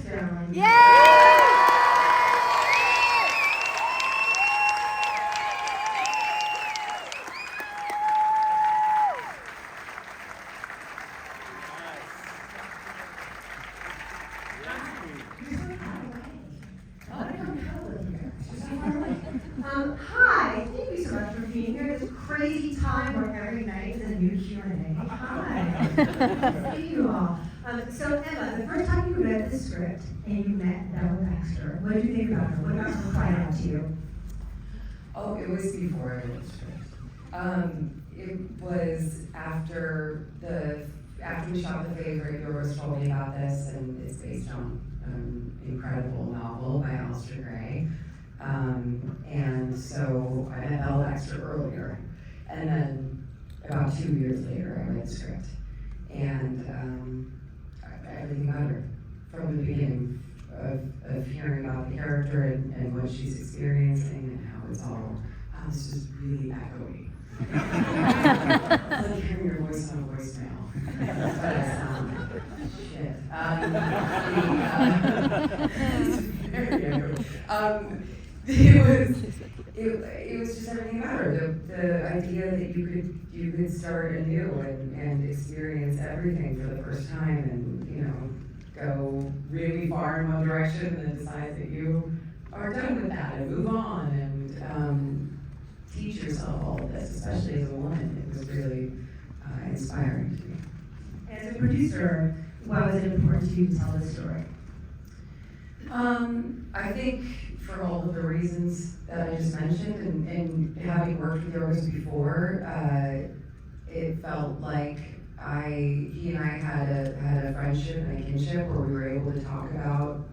down. Hi, thank you so much for being here. This crazy time where every night is a new Q&A. Hi. Thank you all. So Emma, the first time you read the script and you met Bella Baxter, what did you think about her? What about her cried out to you? Oh, it was before I read the script. It was after we shot the favorite, Yours told me about this, and it's based on an incredible novel by Alistair Gray. And so I met Bella Baxter earlier, and then about 2 years later I read the script. And everything about her from the beginning of hearing about the character and what she's experiencing and how it's all, it's just really echoey. It's like hearing your voice on a voicemail. That's what I sound like. Shit. Very echoey. It was just everything about her. The idea that you could start anew and experience everything for the first time and, go really far in one direction and then decide that you are done with that and move on and teach yourself all of this, especially as a woman. It was really inspiring to me. As a producer, why was it important to you to tell this story? I think for all of the reasons that I just mentioned, and having worked with Yorgos before, it felt like he and I had a friendship and a kinship where we were able to talk about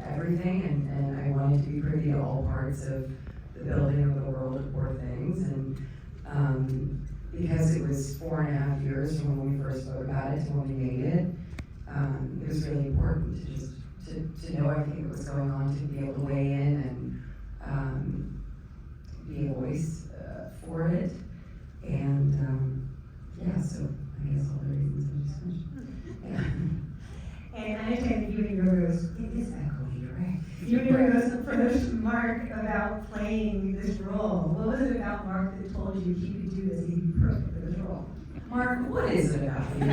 everything, and I wanted to be privy to all parts of the building of the world of Poor Things, and because it was 4.5 years from when we first spoke about it to when we made it, it was really important to just to know everything that was going on, to be able to weigh in and be a voice for it. And so I guess all the reasons I just mentioned. And I understand that you and Yorgos, it is echoey, right? You and Yorgos approached Mark about playing this role. What was it about Mark that told you he could do this, he'd be perfect for this role? Mark, what is it about you?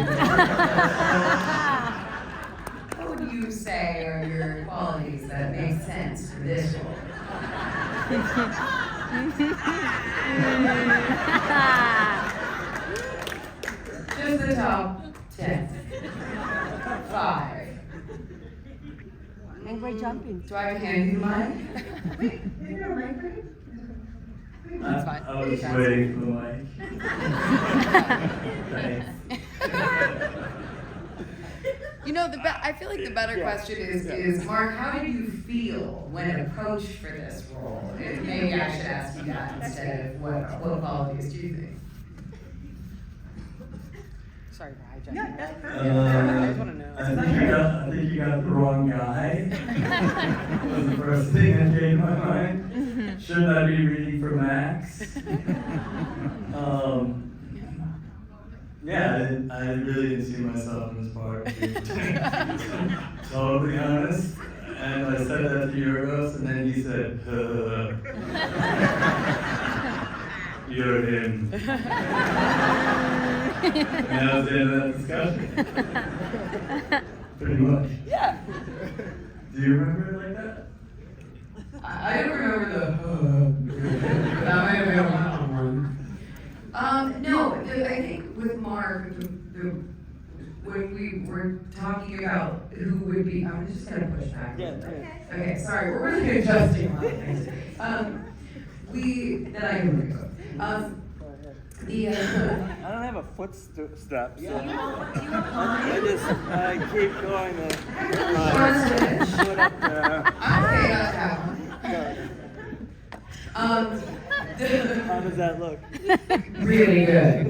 What would you say are your qualities that make sense for this role? Just the top 10. 5. And great jumping. Do I have to hand you mine? Wait, is there a mic for him? I was just waiting for the mic. Thanks. I feel like the better question is, Mark, how did you feel when approached for this role? And maybe I should ask you that instead of what qualities do you think? Sorry for hijacking. Yeah, that's perfect. I just want to know. I think you got the wrong guy. That was the first thing that came to my mind. Shouldn't I be reading for Max? I really didn't see myself in this part. To be totally honest. And I said that to Yorgos, and then he said, "You're him." And that was the end of that discussion. Pretty much. Yeah. Do you remember it like that? I don't remember the that might have been a one-on-one. No, I think with Mark, when we were talking about who would be, I'm just gonna push back. Okay, sorry, we're really adjusting a lot of things. I can pick up. I don't have a footstep, so I keep going. Put up there. Okay, that's that one. How does that look? Really good.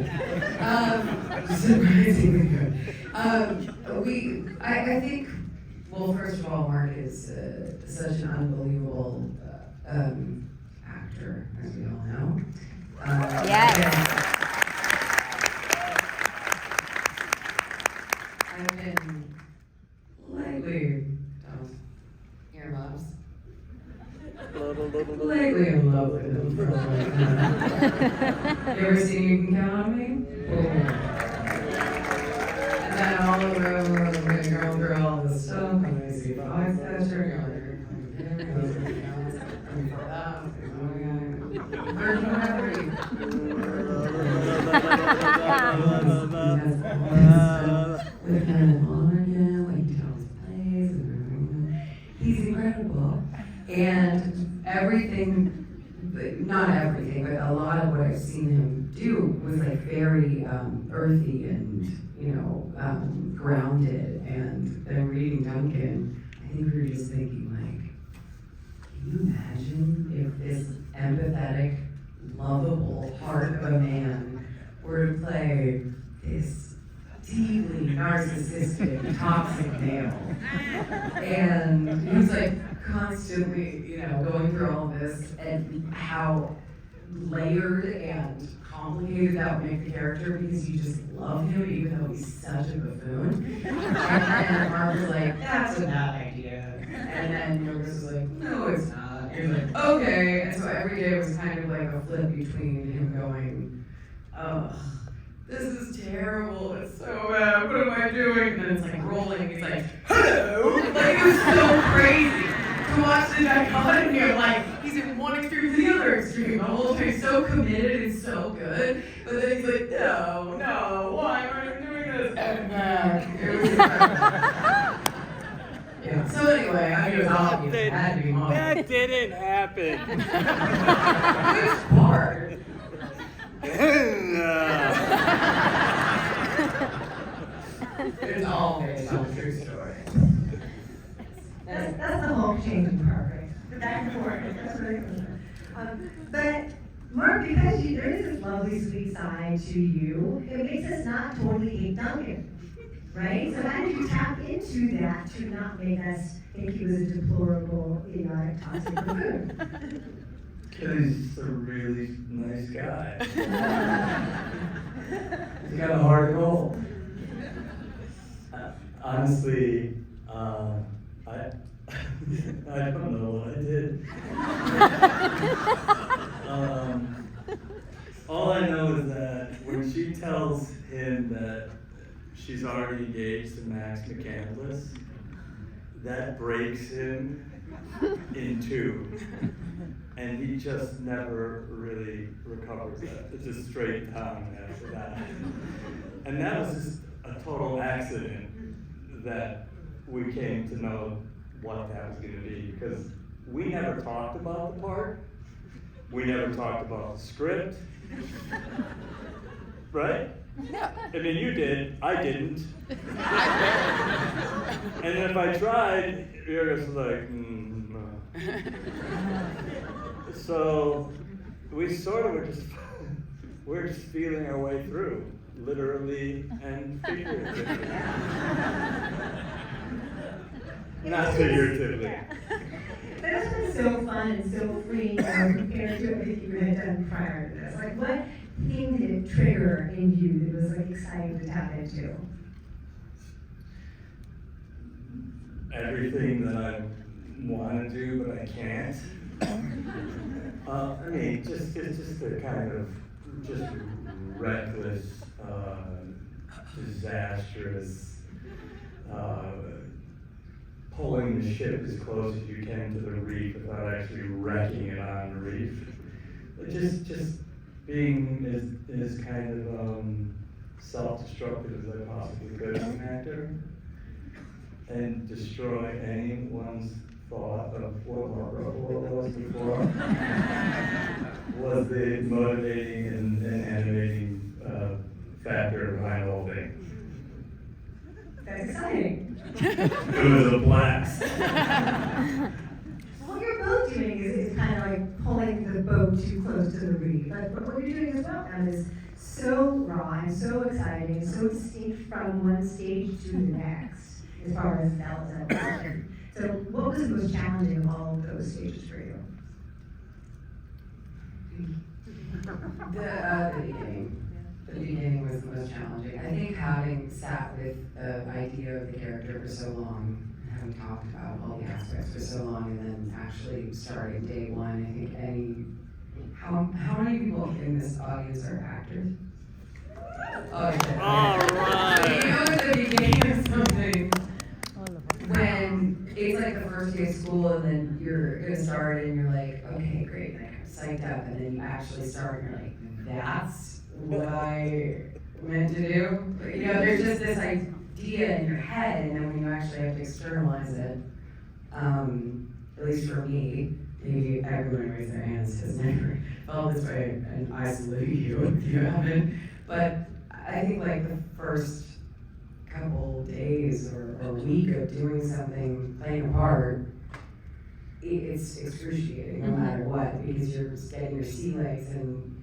Surprisingly good. I think, well, first of all, Mark is such an unbelievable actor, as we all know. Yes. I've been lightly lately in love with him. You ever seen You Can Count on Me? And then all the girl, the stuff, and I see five catcher, he's incredible. And everything, not everything, but a lot of what I've seen him do was like very earthy and, grounded. And then reading Duncan, I think we were just thinking like, can you imagine if this empathetic, lovable heart of a man were to play this deeply narcissistic, toxic male? And he was like constantly, going through all of this, and how layered and complicated that would make the character because you just love him even though he's such a buffoon. And Mark was like, that's a bad idea. And then Yorgos was like, no, it's not. And he was like, okay. And so every day was kind of like a flip between him going, ugh, this is terrible, it's so bad, what am I doing? And then it's like rolling, and he's like, hello! Like, it was so crazy to watch the dichotomy of like, he's in one extreme to the other extreme. The whole time he's so committed and so good, but then he's like, no, why am I doing this? And it was yeah. So anyway, I mean, it was obvious, it had to be mom. That didn't happen. Which part? It's all based on a true story. That's the whole changing part, right? The back and forth, that's really cool. But Mark, because there is this lovely sweet side to you, it makes us not totally hate Duncan, right? So how did you tap into that to not make us think he was a deplorable, idiotic, toxic buffoon? Because he's a really nice guy. He's got a heart of gold. Honestly, I don't know what I did. All I know is that when she tells him that she's already engaged to Max McCandless, that breaks him in two. And he just never really recovers that. It's just straight down after that. And that was just a total accident that we came to know what that was gonna be, because we never talked about the part. We never talked about the script. Right? Yeah. I mean, you did, I didn't. And if I tried, you're just like, no. So we sort of we're just feeling our way through, literally and figuratively. Not figuratively. But it's been so fun and so free compared to everything you had done prior to this. Like, what thing did it trigger in you that was like exciting to tap into? Everything that I want to do, but I can't. I mean, it's just a kind of just reckless, disastrous, pulling the ship as close as you can to the reef without actually wrecking it on the reef. But just being as kind of self-destructive as I possibly could as an actor, and destroy anyone's thought of what Ruffalo was before, was the motivating and animating factor behind the whole thing. That's exciting. It was a blast. What you're both doing is kind of like pulling the boat too close to the reef. But what you're doing as well, Em, is so raw and so exciting, so distinct from one stage to the next, as far as that was concerned. So what was the most challenging of all of those stages for you? The beginning. The the beginning was the most challenging. I think having sat with the idea of the character for so long, having talked about all the aspects for so long, and then actually starting day one, I think how many people in this audience are actors? Okay. All right. You know, at the beginning of something, when it's like the first day of school and then you're gonna start and you're like, okay, great, like I'm psyched up, and then you actually start and you're like, that's what I meant to do. But, you know, there's just this idea in your head, and then when you actually have to externalize it, at least for me, maybe everyone raise their hands has never felt this way, and I salute you if you haven't. But I think like the first couple days or week of doing something, playing a part, it's excruciating no matter what, because you're just getting your sea legs, and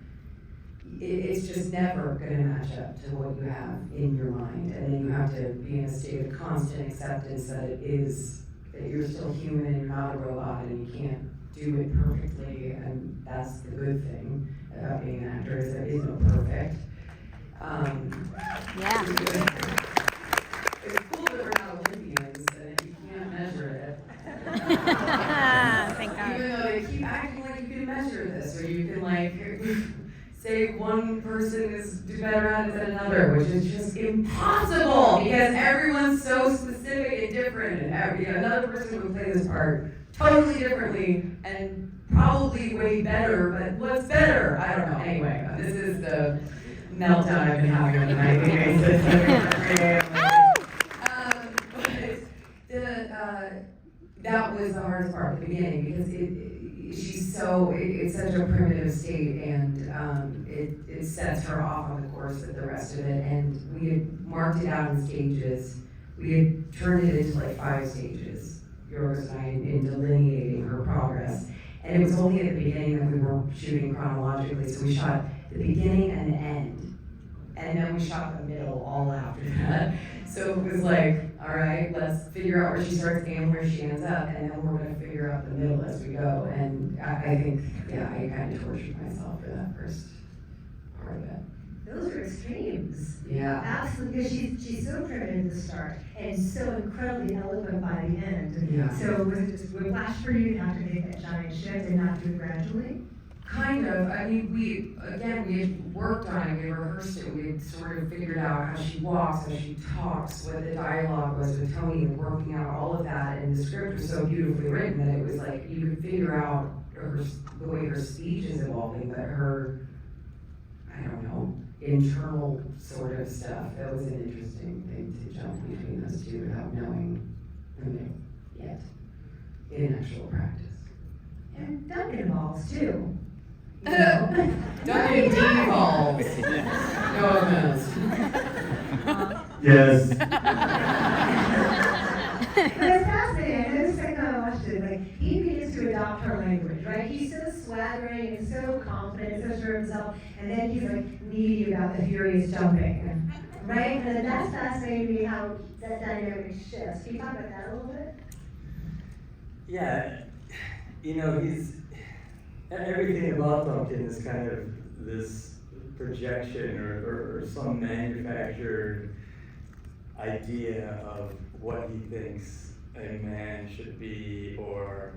it's just never going to match up to what you have in your mind. And then you have to be in a state of constant acceptance that that you're still human and you're not a robot and you can't do it perfectly, and that's the good thing about being an actor, is there is no perfect. Yeah. It's cool that we're not Olympians and you can't measure it. Thank God. Even though they keep acting like you can measure this, or you can like say one person is do better at it than another, which is just impossible because everyone's so specific and different, and another person would play this part totally differently and probably way better, but what's better? I don't know. Anyway, this is the meltdown I've been having on a nightly basis. That was the hardest part at the beginning because it's such a primitive state, and it sets her off on the course of the rest of it. And we had marked it out in stages. We had turned it into like 5 stages, Yorgos and I, in delineating her progress. And it was only at the beginning that we were shooting chronologically, so we shot the beginning and the end. And then we shot the middle all after that. So it was like, all right, let's figure out where she starts and where she ends up, and then we're gonna figure out the middle as we go. And I think, yeah, I kind of tortured myself for that first part of it. Those are extremes. Yeah. Absolutely, because she's so primitive at the start and so incredibly eloquent by the end. Yeah. So was it just whiplash for you to have to make that giant shift and not do it gradually? Kind of. I mean, we had worked on it, we rehearsed it, we had sort of figured out how she walks, how she talks, what the dialogue was with Tony, and working out all of that, and the script was so beautifully written that it was like, you could figure out the way her speech is evolving, but her, I don't know, internal sort of stuff, that was an interesting thing to jump between those two without knowing them yet, in actual practice. And Duncan involves too. You know? Duncan devolves. No offense. Yes. But it's fascinating. I know the second time I watched it, like he begins to adopt her language, right? He's so swaggering and so confident, so sure of himself, and then he's like needy about the furious jumping, right? And then that's fascinating to me how that dynamic shifts. Can you talk about that a little bit? Yeah, you know, everything about Duncan is kind of this projection or some manufactured idea of what he thinks a man should be, or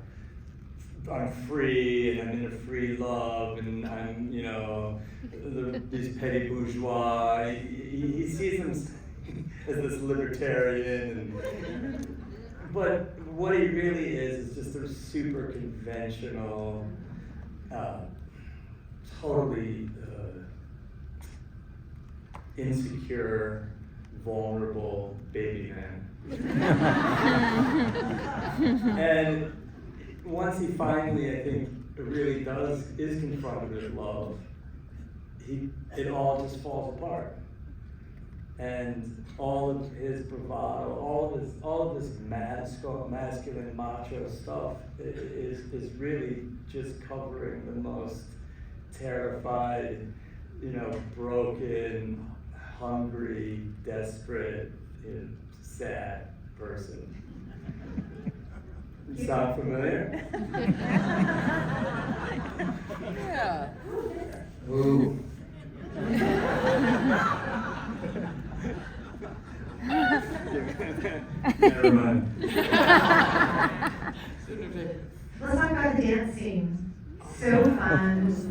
I'm free and I'm in a free love and I'm, you know, these petty bourgeois. He sees them as this libertarian, but what he really is just a super conventional, totally insecure, vulnerable baby man. And once he finally, I think, really is confronted with love, it all just falls apart. And all of his bravado, all of this masculine macho stuff is really just covering the most terrified, you know, broken, hungry, desperate, sad person. You sound familiar? Yeah. Ooh. Never mind. Let's talk about the dance scene. So fun. It's a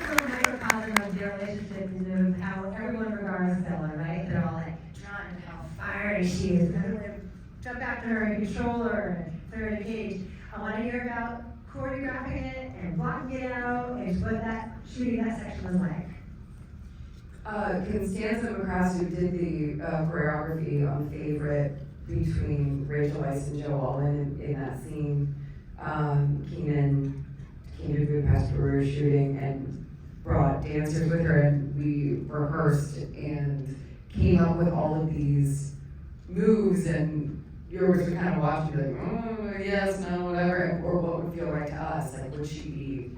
little microcosm of their relationship and of how everyone regards Bella, right? They're all like drawn to how fiery she is. And they're like, jump after her and control her and throw her in a cage. I want to hear about choreographing it and blocking it out and what that shooting that section was like. Constanza McCrass, who did the choreography on Favorite between Rachel Weisz and Joe Alwyn in that scene, Keenan came to Budapest where we were shooting and brought dancers with her, and we rehearsed and came up with all of these moves, and viewers would kind of watch and be like, oh, yes, no, whatever, or what would feel right to us, like would she be,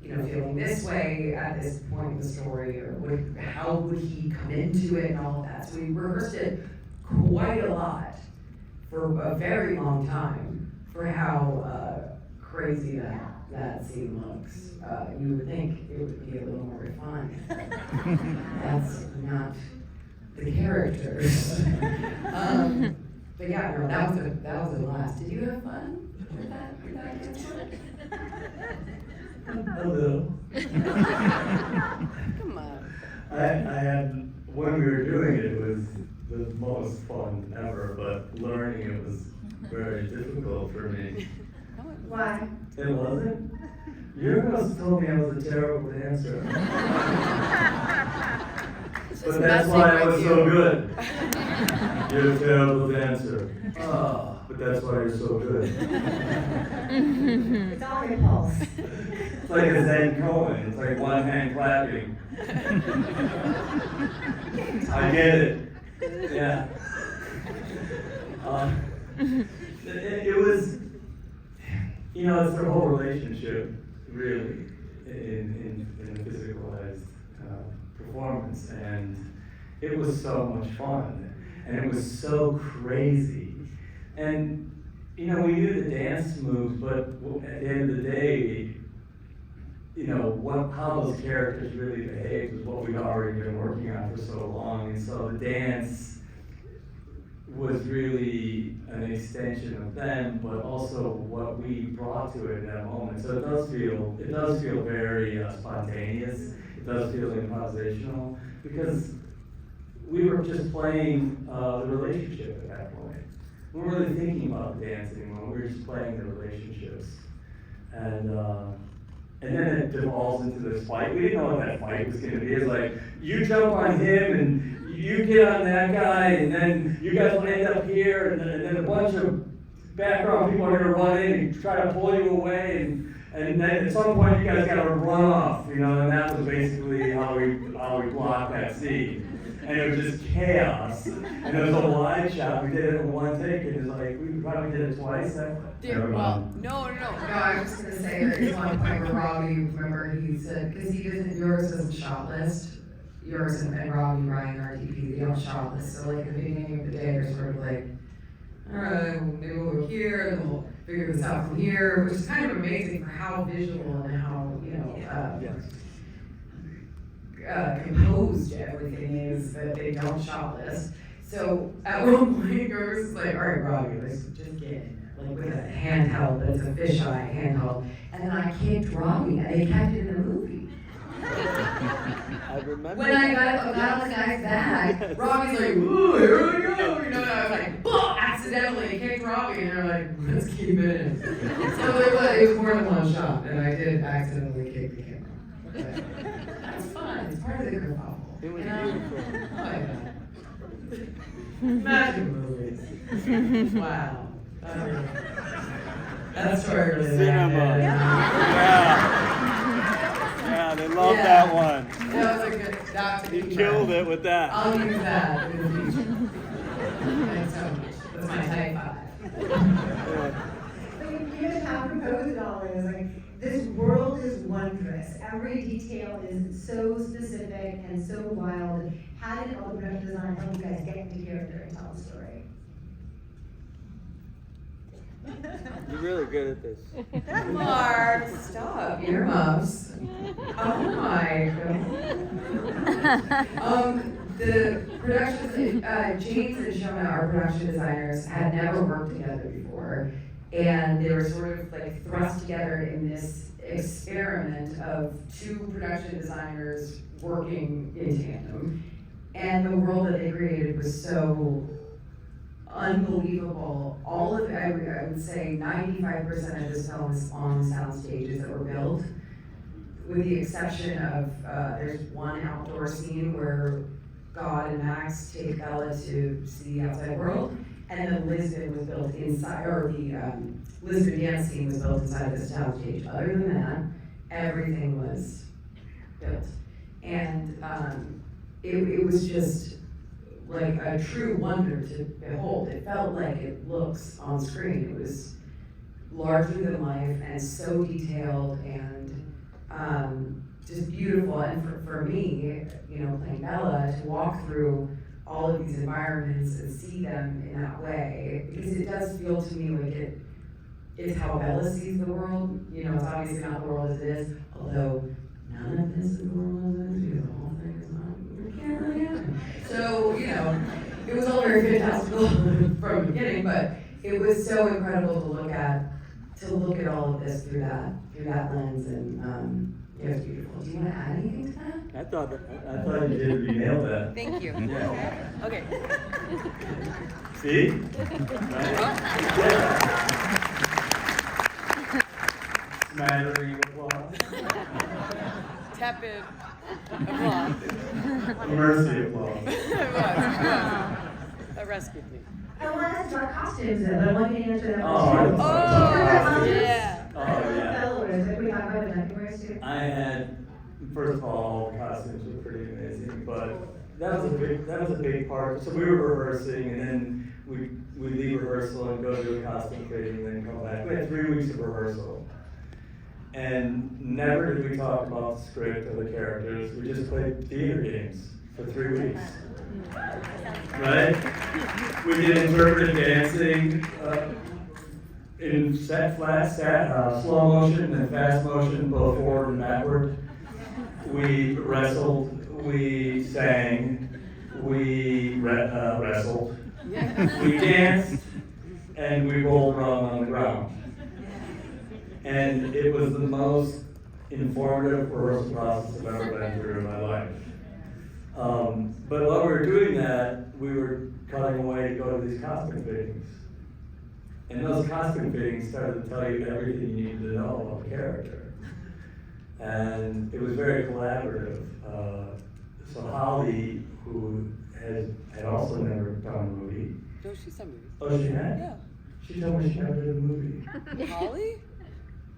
you know, feeling this way at this point in the story, or how would he come into it and all of that. So we rehearsed it quite a lot for a very long time for how crazy that scene looks. You would think it would be a little more refined. That's not the characters. But yeah, no, that was a blast. Did you have fun with that dance one? A little. Come on. I had, when we were doing it, it was the most fun ever, but learning it was very difficult for me. Why? It wasn't? Your girls told me I was a terrible dancer. But that's why I was so good. You're a terrible dancer. Oh, but that's why you're so good. It's all impulse. It's like a Zen koan. It's like one hand clapping. I get it. Yeah. It was, you know, it's their whole relationship, really, in a physicalized performance, and it was so much fun, and it was so crazy, and you know, we knew the dance moves, but at the end of the day, you know, how those characters really behaved was what we'd already been working on for so long, and so the dance was really an extension of them, but also what we brought to it in that moment. So it does feel very spontaneous. It does feel improvisational because we were just playing the relationship at that point. We weren't really thinking about the dance anymore. We were just playing the relationships, and then it devolves into this fight. We didn't know what that fight was going to be. It's like you jump on him and you get on that guy, and then you guys will end up here, and then a bunch of background people are going to run in and try to pull you away, and then at some point you guys got to run off, you know, and that was basically how we blocked that scene. And it was just chaos. And it was a wide shot. We did it in one take, and it's like, we probably did it twice. Well, no. No, I was just gonna say, there's one point where Robbie, remember, he said, because yours doesn't shot list, yours and Robbie, Ryan, RTP, they don't shot list. So like at the beginning of the day, they're sort of like, all right, maybe we'll go here, and then we'll figure this out from here, which is kind of amazing for how visual and how, you know, composed everything is that they don't shot list. So at one point, Gervis is like, all right, Robbie, let's just get in there, like with a handheld, but it's a fisheye handheld. And then I kicked Robbie, and they kept it in the movie. I remember. When I got on the guy's back, Robbie's like, ooh, here we go, you know, and I was like, boom, accidentally kicked Robbie, and they're like, let's keep it in. So it was more than one shot, and I did accidentally kick the camera. But that's fun, it's part of the kerfuffle. It was you know? beautiful. Oh, yeah. Magic movies. Wow. That story really Cinema. landed. Yeah, they love that one. That was a good, that's You killed it with that. I'll use that in the future. Thanks so much. That's my type 5. But you just how proposed it all is. Like, this world is wondrous. Every detail is so specific and so wild. How did all the production design help you guys get into character and tell the story? You're really good at this. Mark, stop. Earmuffs. Oh my god. the production, James and Shona, our production designers, had never worked together before. And they were sort of like thrust together in this experiment of two production designers working in tandem. And the world that they created was so unbelievable. All of it, I would say 95% of this film is on sound stages that were built, with the exception of, there's one outdoor scene where God and Max take Bella to see the outside world, and then Lisbon was built inside, or the Lisbon dance scene was built inside this sound stage. Other than that, everything was built. And it was just like a true wonder to behold. It felt like it looks on screen. It was larger than life and so detailed and just beautiful. And for me, you know, playing Bella, to walk through all of these environments and see them in that way, because it does feel to me like it's how Bella sees the world. You know, it's obviously not the world as it is, although none of this is the world as it is, because the whole thing is not, it can't really happen. So, you know, it was all very fantastical from the beginning, but it was so incredible to look at all of this through that lens, and it was beautiful. Do you want to add anything to that? I thought you did. You nailed that. Thank you. Yeah. Okay. See? Right? Smattering of applause. Tepid applause. Mercy applause. It was. That rescued me. I want to ask about costumes though, but I want you to answer that Oh, question. Oh, yeah. Oh, yeah. Like we talked about the January too. I had, first of all, the costumes were pretty amazing, but that was a big part. So we were rehearsing, and then we leave rehearsal and go to a costume fitting, and then come back. We had 3 weeks of rehearsal, and never did we talk about the script or the characters. We just played theater games for 3 weeks. Right? We did interpretive dancing in slow motion and fast motion, both forward and backward. We wrestled, we sang, we wrestled, we danced, and we rolled around on the ground. And it was the most informative rehearsal process I've ever been through in my life. But while we were doing that, we were cutting away to go to these costume fittings. And those costume fittings started to tell you everything you needed to know about the character. And it was very collaborative. So Holly, who had also never done a movie. No, she's some movies. Oh, she had? Yeah. She told me she never did a movie. Holly?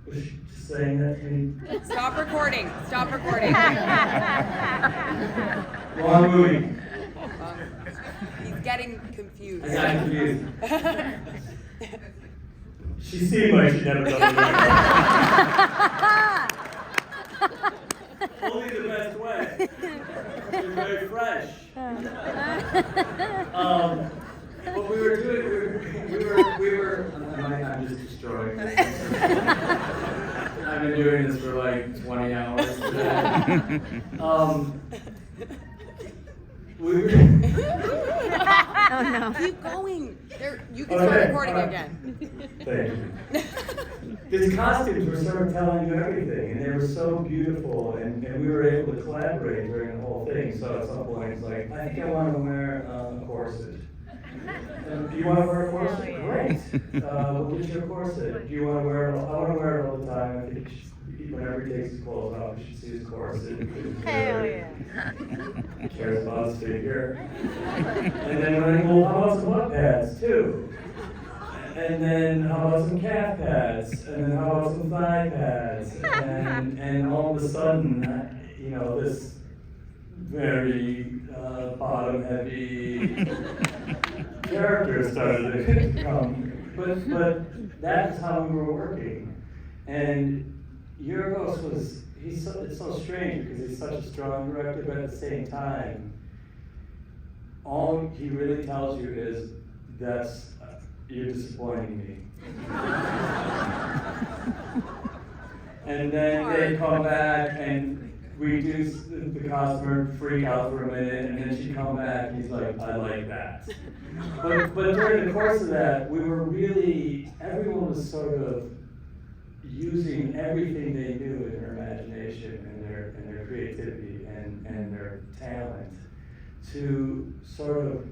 Was she just saying that to me? Stop recording. Stop recording. Wrong movie. He's getting confused. I got confused. She seemed like she'd never done a movie. Only the best way. She's very fresh. What we were doing, we were. I'm just destroying this. I've been doing this for like 20 hours today. We were. Oh no. Keep going. There, you can start recording again. Thank you. These costumes were sort of telling you everything, and they were so beautiful, and we were able to collaborate during the whole thing. So at some point, it's like, I think I want to wear a corset. Do you want to wear a corset? Great. We'll get you a corset. Do you want to wear it? I want to wear it all the time. I think whenever he takes his clothes off, you should see his corset. Hell yeah. He cares about his figure. And then when I go, how about some butt pads too? And then how about some calf pads? And then how about some thigh pads? And all of a sudden, you know, this very bottom heavy character started to come. But that's how we were working. And Yorgos it's so strange because he's such a strong director, but at the same time, all he really tells you is, you're disappointing me. And then they come back and we do the customer freak out for a minute, and then she'd come back, and he's like, I like that. But during the course of that, we were really, everyone was sort of using everything they knew in their imagination and their creativity and their talent to sort of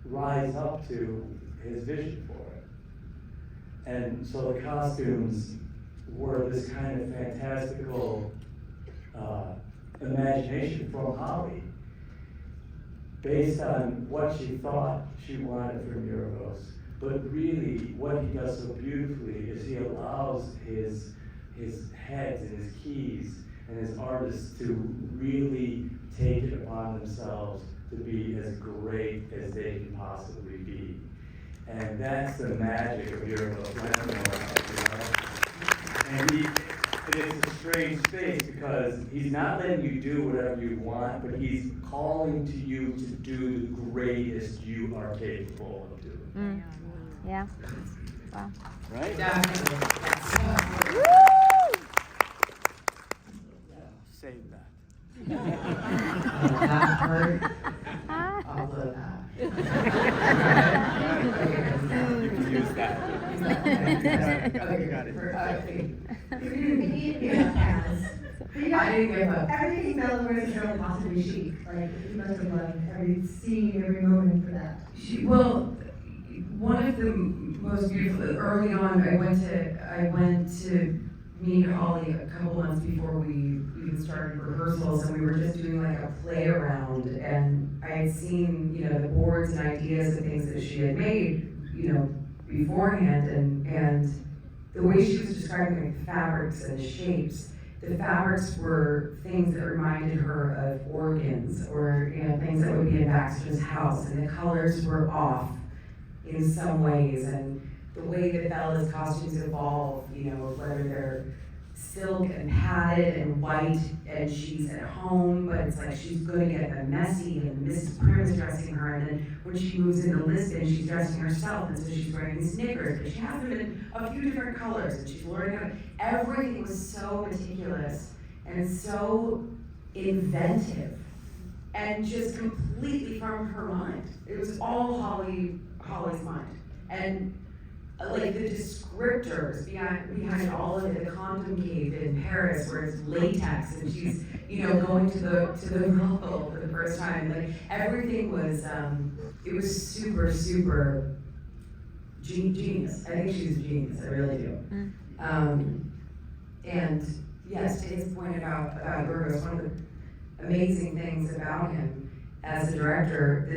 rise up to his vision for it. And so the costumes were this kind of fantastical imagination from Holly, based on what she thought she wanted from Yorgos. But really, what he does so beautifully is he allows his heads and his keys and his artists to really take it upon themselves to be as great as they can possibly be. And that's the magic of Yorgos Lanthimos, and it's a strange space because he's not letting you do whatever you want, but he's calling to you to do the greatest you are capable of doing. Yeah. Wow. Right? Definitely. Save that. That part, I'll blow that. You can use that. Okay, got it. I didn't give up. Everything Bella wears is really possibly chic. Like, you must have loved every scene, every moment for that. Well, one of the most beautiful, early on, I went to meet Holly a couple months before we even started rehearsals, and we were just doing like a play around, and I had seen, the boards and ideas and things that she had made, beforehand, and the way she was describing like, the fabrics and the shapes, the fabrics were things that reminded her of organs or things that would be in Baxter's house, and the colors were off in some ways, and the way that Bella's costumes evolve, whether they're silk and padded and white and she's at home, but it's like she's going to get them messy, and Mrs. Prim is dressing her, and then when she moves into Lisbon, she's dressing herself, and so she's wearing these knickers, but she has them in a few different colors, and she's learning how everything was so meticulous and so inventive and just completely from her mind. It was all Holly's mind. And like the descriptors behind all of it, the condom cave in Paris where it's latex and she's, going to the Ruffalo for the first time. Like everything was, it was super, super genius. I think she's a genius, I really do. And yes, to his point about Yorgos, one of the amazing things about him as a director,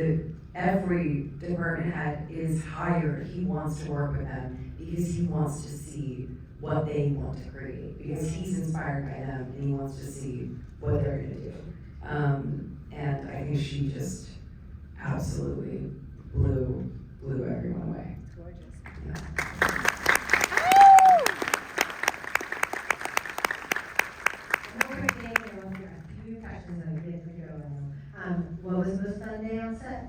every department head is hired. He wants to work with them because he wants to see what they want to create, because he's inspired by them and he wants to see what they're going to do. And I think she just absolutely blew everyone away. Gorgeous. Yeah. What was the most fun day on set?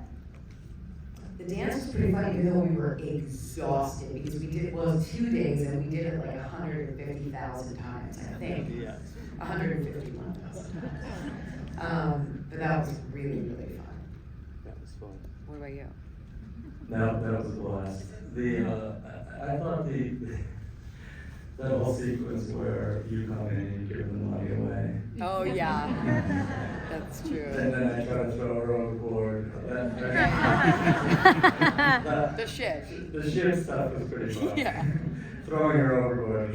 The dance was pretty fun, even though we were exhausted, because we did it, 2 days, and we did it like 150,000 times, I think. Yeah. 151,000 times. But that was really, really fun. That was fun. What about you? That was a blast. I thought that whole sequence where you come in and you give them the money away. Oh yeah, that's true. And then I try to throw her overboard. The shit. The shit stuff was pretty fun. Yeah. Throwing her overboard.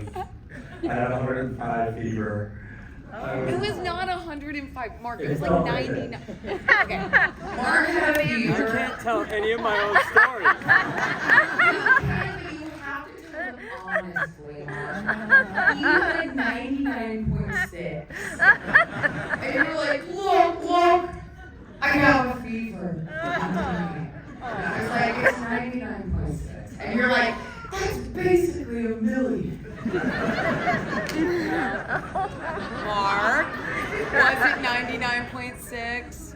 I had 105 fever. It was not 105, Mark. It was like felt 99. Okay. Mark had a I fever. can't tell any of my own stories. You have to tell them honestly, Mark. You had 99.6. And you're like, look, I have a fever. I was like, it's 99.6. And you're like, that's basically a million. Mark, was it 99.6?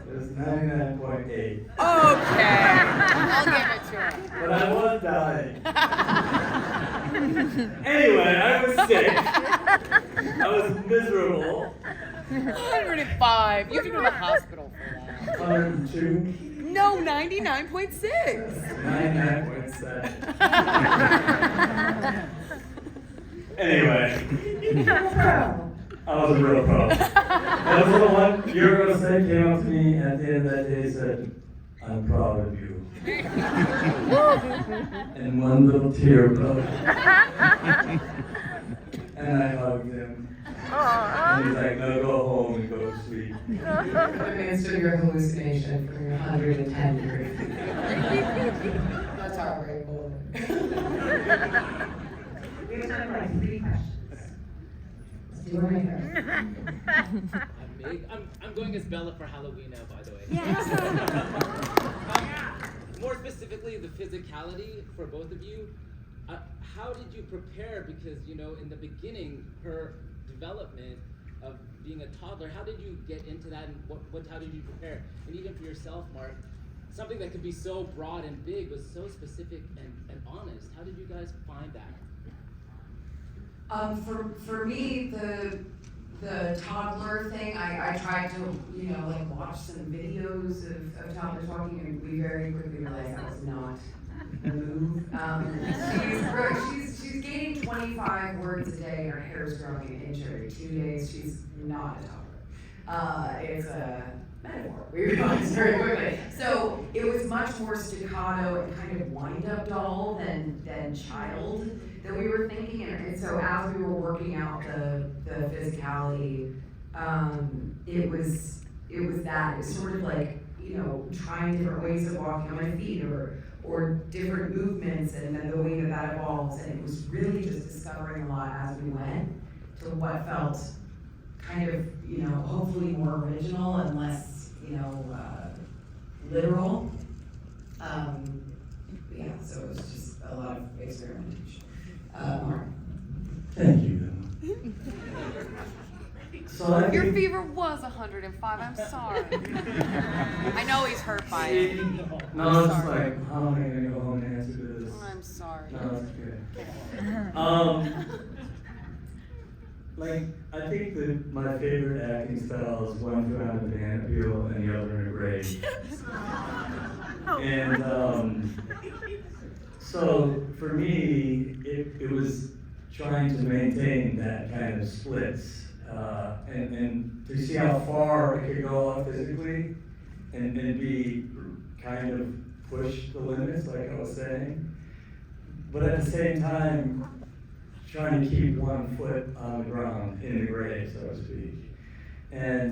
It was 99.8. Okay, I'll give it to her. But I was dying. Anyway, I was sick. I was miserable. 105. You have to go to the hospital for that. 102. No, 99.6. 99.7. Anyway, I was a real pro. That was the one year ago said came up to me at the end of that day said, "I'm proud of you." And one little tear broke. And I hugged him. And he's like, "No, go home and go to sleep." I administered your hallucination from your 110 degree. That's heartbreakable. We have time for like 3 questions. Let's do our hair. I'm going as Bella for Halloween now, by the way. More specifically, the physicality for both of you. How did you prepare? Because, you know, in the beginning, her development of being a toddler, how did you get into that, and how did you prepare? And even for yourself, Mark, something that could be so broad and big was so specific and honest. How did you guys find that? For me, the toddler thing, I tried to, you know, like watch some videos of toddlers walking, and we very quickly realized that was not the move. She's gaining 25 words a day, her hair is growing an inch every 2 days. She's not a toddler. It's a metaphor, we realized very quickly. So it was much more staccato and kind of wind-up doll than child that we were thinking, and so as we were working out the physicality, it was that. It was sort of like, you know, trying different ways of walking on my feet or different movements, and then the way that evolves, and it was really just discovering a lot as we went to what felt kind of, you know, hopefully more original and less, you know, literal. Yeah, so it was just a lot of experimentation. Mark. Thank you. So I Your think- fever was 105. I'm sorry. I know he's hurt by it. No, it's just like, how am I gonna go home and answer this? I'm sorry. No, it's good. Like, I think that my favorite acting style is one found a banana peel and the other in a grave. And so for me, it was trying to maintain that kind of splits, and to see how far it could go up physically, and be kind of push the limits, like I was saying, but at the same time, trying to keep one foot on the ground, in the grave, so to speak. And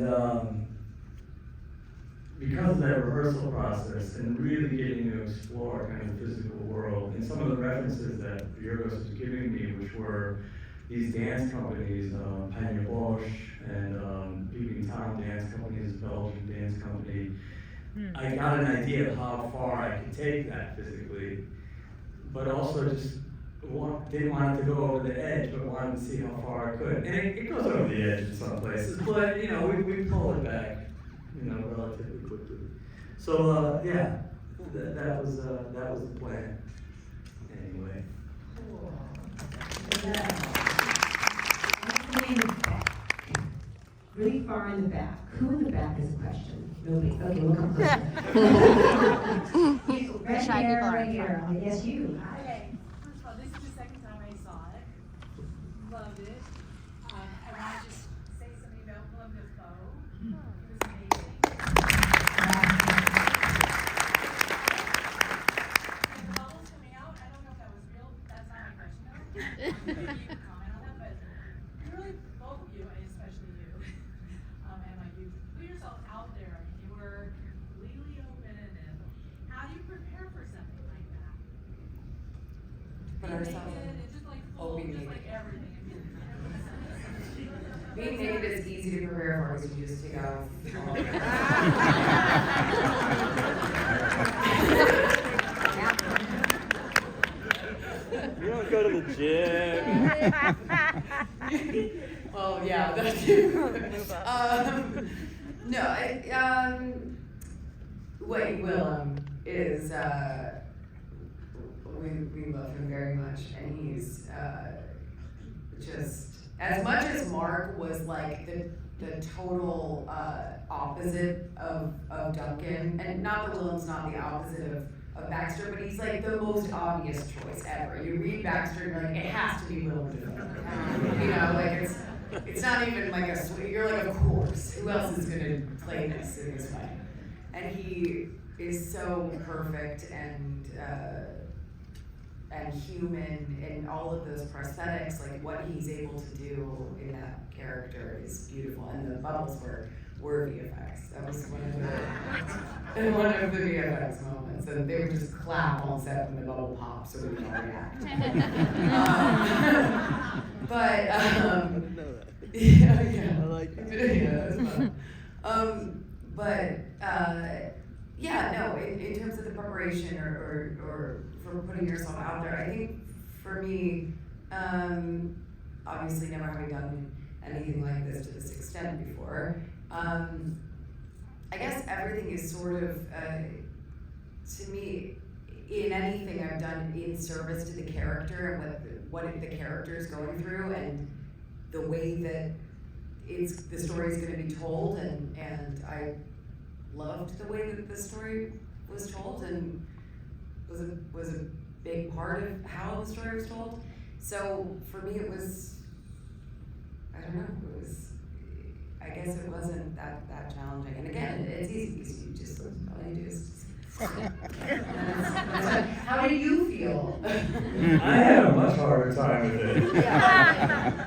because of that rehearsal process and really getting to explore kind of the physical world, and some of the references that Yorgos was giving me, which were these dance companies, Panya Bosch and Peeping Tom Dance Company is a Belgian dance company, I got an idea of how far I could take that physically, but also just didn't want it to go over the edge, but wanted to see how far I could. And it goes over the edge in some places, but you know, we pull it back, you know, relatively quickly. So yeah, that was the plan. Anyway. Really far in the back. Who in the back is a question? Nobody. Okay, we'll come closer. Right Shy here, people are right in here. front. Yes, you. Hi. Okay, first of all, this is the second time I saw it. Loved it. I want to just say something about Willem Dafoe. It was amazing. And the bubbles coming out, I don't know if that was real. That's not my question though. Maybe you can comment on that, but you really, both of you, and especially you, Emma, you put yourself out there. You were completely open, and how do you prepare for something like that? Put ourselves in. It's just like Oh, full, being just naked. like everything. Being naked is easy to prepare for because you just take off all of it. You don't go to the gym. Well, yeah, that's no, Wait, Willem is, we love him very much, and he's, just, as much as Mark was like the total opposite of Duncan, and not that Willem's not the opposite of Baxter, but he's like the most obvious choice ever. You read Baxter and you're like, it has to be Willem Dafoe. You know, like it's not even like you're like, of course, who else is gonna play this in this way? And he is so perfect and human, and all of those prosthetics, like what he's able to do in that character is beautiful. And the bubbles were VFX. That was one of the VFX moments. And they would just clap on set when the bubble popped so we could all react. Yeah. I like that. Yeah, that's fun. In terms of the preparation or for putting yourself out there, I think for me, obviously never having done anything like this to this extent before, I guess everything is sort of, to me, in anything I've done in service to the character and what the character is going through and the way that the story is going to be told, and I loved the way that the story was told and was a big part of how the story was told. So for me it was, I don't know, I guess it wasn't that challenging. And again, it's easy because you just, all you do is how do you feel? I had a much harder time with it. Yeah.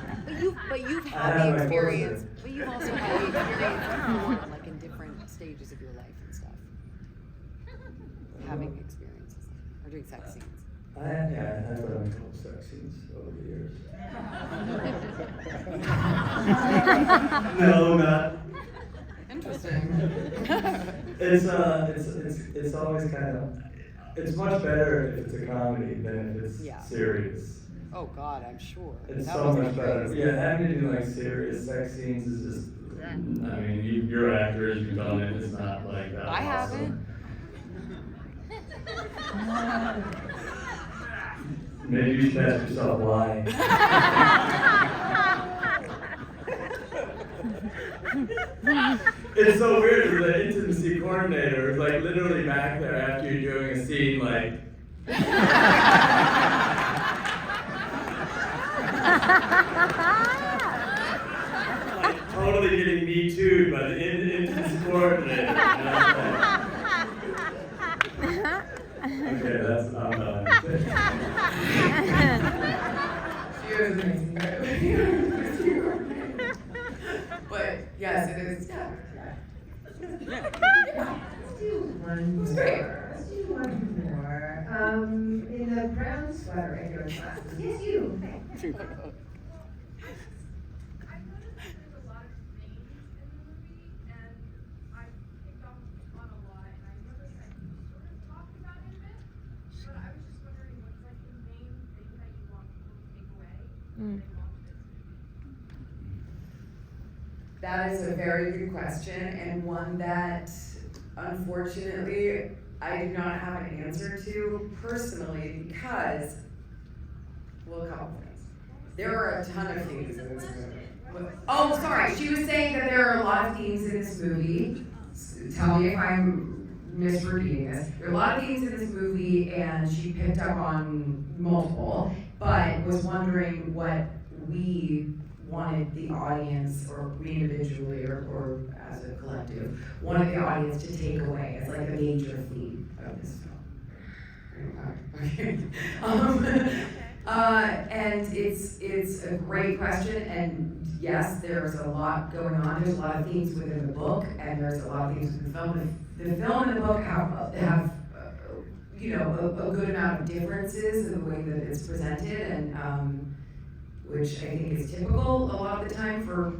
But you've I had have the my experience. courses. But you've also had the experience before, like in different stages of your life and stuff. Having experiences or doing sex scenes. I've done a couple sex scenes over the years. No, not. Interesting. It's always kind of, it's much better if it's a comedy than if it's Yeah. serious. Oh God, I'm sure. It's That so was much better. crazy. Yeah, having to do like serious sex scenes is just, I mean, you're actors, you've done it, it's not like that. I awesome. Maybe you should ask yourself why. It's so weird with the intimacy coordinator, it's like literally back there after you're doing a scene, like. Like totally getting me too'd by the intimacy coordinator. And I was like, okay, that's not done. She was amazing. But yes, it is. Yeah. Let's do one more. great. Let's do one more. In the brown sweater right here in class. Yes, you. I noticed that there's a lot of names in the movie, and I picked up on a lot, and I noticed that you sort of talked about it a bit, but I was just wondering what's like the main thing that you want people to take away when they watch this movie? That is a very good question, and one that unfortunately I do not have an answer to personally because, well, a couple things. There are a ton of themes in this movie. Oh, sorry, she was saying that there are a lot of themes in this movie. Tell me if I'm misrepeating this. There are a lot of themes in this movie, and she picked up on multiple, but was wondering what we wanted the audience, or we individually, or as a collective, wanted the audience to take away as like a major theme of this film. And it's a great question, and yes, there's a lot going on. There's a lot of themes within the book, and there's a lot of themes within the film. The film and the book have a good amount of differences in the way that it's presented, and which I think is typical a lot of the time for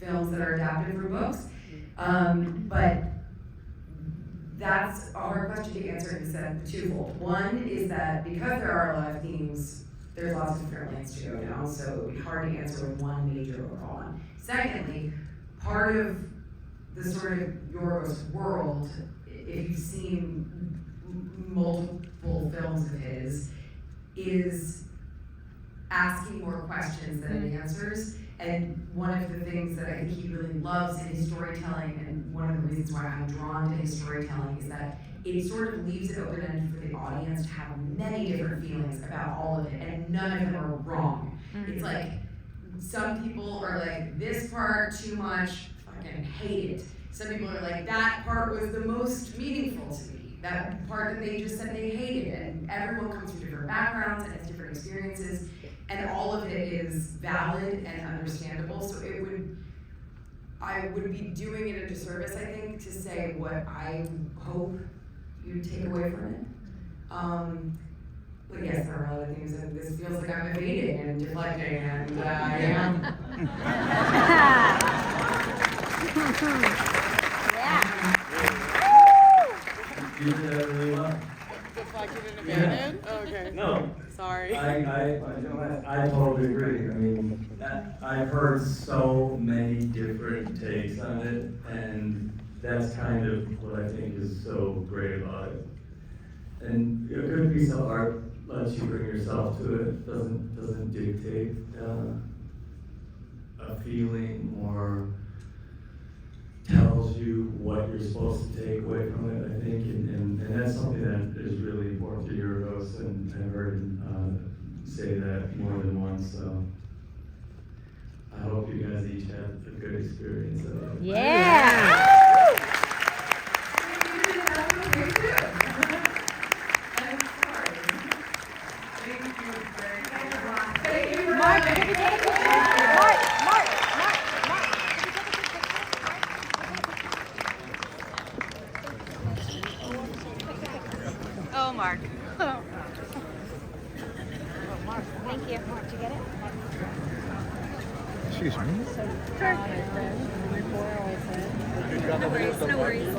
films that are adapted from books. But that's a hard question to answer in a sense, twofold. One is that because there are a lot of themes, there's lots of different lanes to go down, so it would be hard to answer with one major overall one. Secondly, part of the sort of Yorgos world, if you've seen multiple films of his, is asking more questions than it answers. And one of the things that I think he really loves in his storytelling, and one of the reasons why I'm drawn to his storytelling, is that it sort of leaves it open-ended for the audience to have many different feelings about all of it, and none of them are wrong. It's like, some people are like, this part too much, fucking hate it. Some people are like, that part was the most meaningful to me. That part that they just said they hated. And everyone comes from different backgrounds and has different experiences, and all of it is valid and understandable. So I would be doing it a disservice, I think, to say what I hope you take away from it. But yes, there are other things, and this feels like I'm evading and deflecting, and I am. You did that really well. Deflected and abandoned? Yeah. Okay. No. Sorry. I totally agree. I mean, I've heard so many different takes on it, and that's kind of what I think is so great about it. And a good piece of art lets you bring yourself to it. Doesn't dictate a feeling or tells you what you're supposed to take away from it, I think, and that's something that is really important to Yorgos, and I've heard him say that more than once, so I hope you guys each had a good experience of it. Yeah. Mark, can we take a picture? Mark. Oh, Mark. Thank you. Did you get it? Excuse me. No worries, no worries.